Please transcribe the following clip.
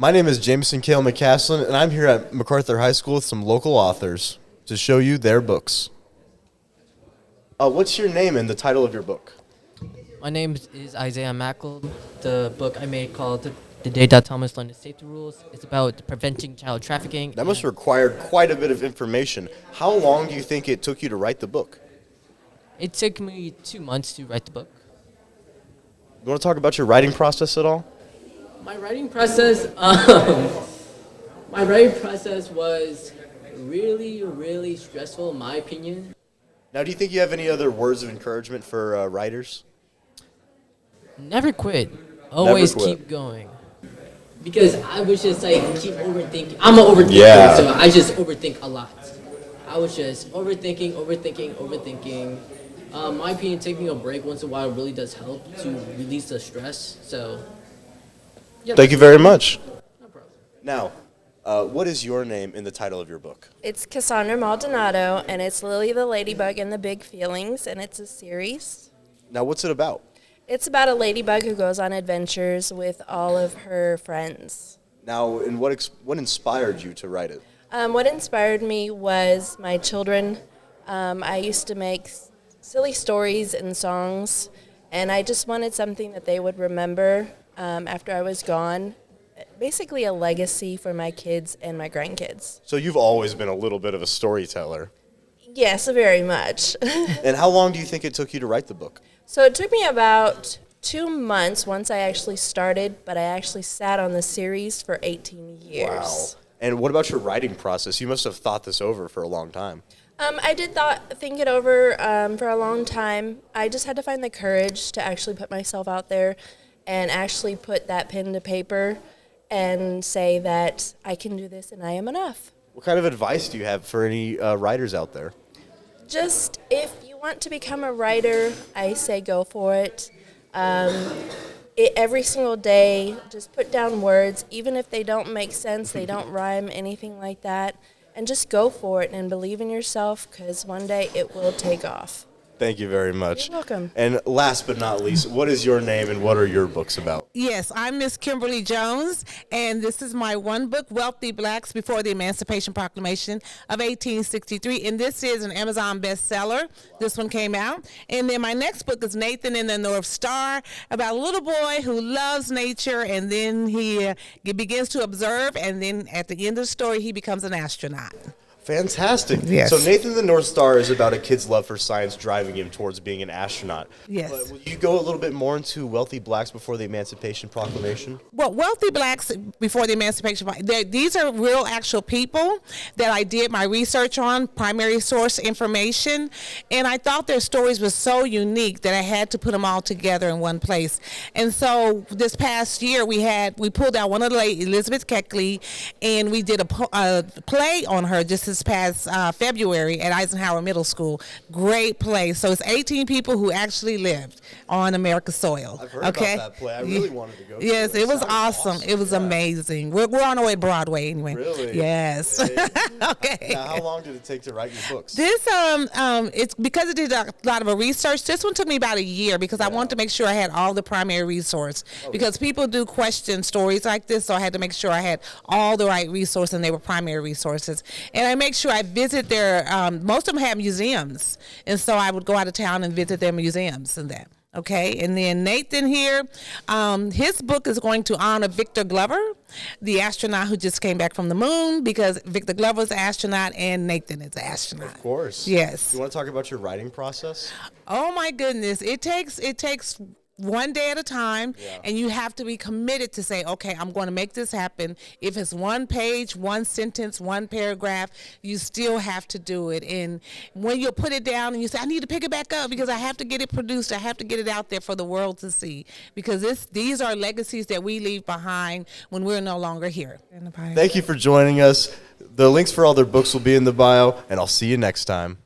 My name is Jameson Cale McCaslin, and I'm here at Macarthur High School with some local authors to show you their books. What's your name and the title of your book? My name is Isaiah Mackel. The book I made called The Day That Thomas Learned the Safety Rules. It's about preventing child trafficking. That must have required quite a bit of information. How long do you think it took you to write the book? It took me 2 months to write the book. You want to talk about your writing process at all? My writing process, was really stressful, in my opinion. Now, do you think you have any other words of encouragement for writers? Never quit. Always quit. keep going. Because I was just keep overthinking. I'm an overthinker, so I just overthink a lot. I was just overthinking. My opinion, taking a break once in a while really does help to release the stress. So, yeah. Thank you very much. No problem. Now, what is your name in the title of your book? It's Cassandra Maldanado, and it's Lily the Ladybug and the Big Feelings, and it's a series. Now, what's it about? It's about a ladybug who goes on adventures with all of her friends. Now, and what inspired you to write it? What inspired me was my children. I used to make silly stories and songs, and I just wanted something that they would remember after I was gone. Basically a legacy for my kids and my grandkids. So you've always been a little bit of a storyteller. Yes, very much. And how long do you think it took you to write the book? So it took me about 2 months once I actually started, but I actually sat on the series for 18 years. Wow. And what about your writing process? You must have thought this over for a long time. I did think it over for a long time. I just had to find the courage to actually put myself out there and actually put that pen to paper and say that I can do this and I am enough. What kind of advice do you have for any writers out there? Just if you want to become a writer, I say go for it. Every single day, just put down words, even if they don't make sense, they don't rhyme, anything like that, and just go for it and believe in yourself because one day it will take off. Thank you very much. You're welcome. And last but not least, what is your name and what are your books about? Yes, I'm Miss Kimberly Jones, and this is my one book, Wealthy Blacks Before the Emancipation Proclamation of 1863, and this is an Amazon bestseller. This one came out. And then my next book is Nathan in the North Star, about a little boy who loves nature, and then he begins to observe, and then at the end of the story, he becomes an astronaut. Fantastic. Yes. So Nathan the North Star is about a kid's love for science driving him towards being an astronaut. Yes. But will you go a little bit more into Wealthy Blacks Before the Emancipation Proclamation? Well, Wealthy Blacks Before the Emancipation, these are real actual people that I did my research on, primary source information, and I thought their stories were so unique that I had to put them all together in one place. And so this past year we pulled out one of the late, Elizabeth Keckley, and we did a play on her just this past February at Eisenhower Middle School. Great play. So it's 18 people who actually lived on America's soil. I've heard about that play. I really wanted to go to Yes, it was awesome. It was Yeah. amazing. We're on our way to Broadway anyway. Really? Yes. Okay. Now, how long did it take to write your books? This it's because it did a lot of a research. This one took me about a year because I wanted to make sure I had all the primary resource. Because people do question stories like this, so I had to make sure I had all the right resources and they were primary resources. And I make sure I visit their. Most of them have museums, and so I would go out of town and visit their museums and that. Okay, and then Nathan here, his book is going to honor Victor Glover, the astronaut who just came back from the moon, because Victor Glover is an astronaut and Nathan is an astronaut. Of course. Yes. You want to talk about your writing process? Oh my goodness, it takes one day at a time, and you have to be committed to say, okay, I'm going to make this happen. If it's one page, one sentence, one paragraph, you still have to do it. And when you put it down and you say, I need to pick it back up because I have to get it produced, I have to get it out there for the world to see, because these are legacies that we leave behind when we're no longer here. Thank you for joining us. The links for all their books will be in the bio, and I'll see you next time.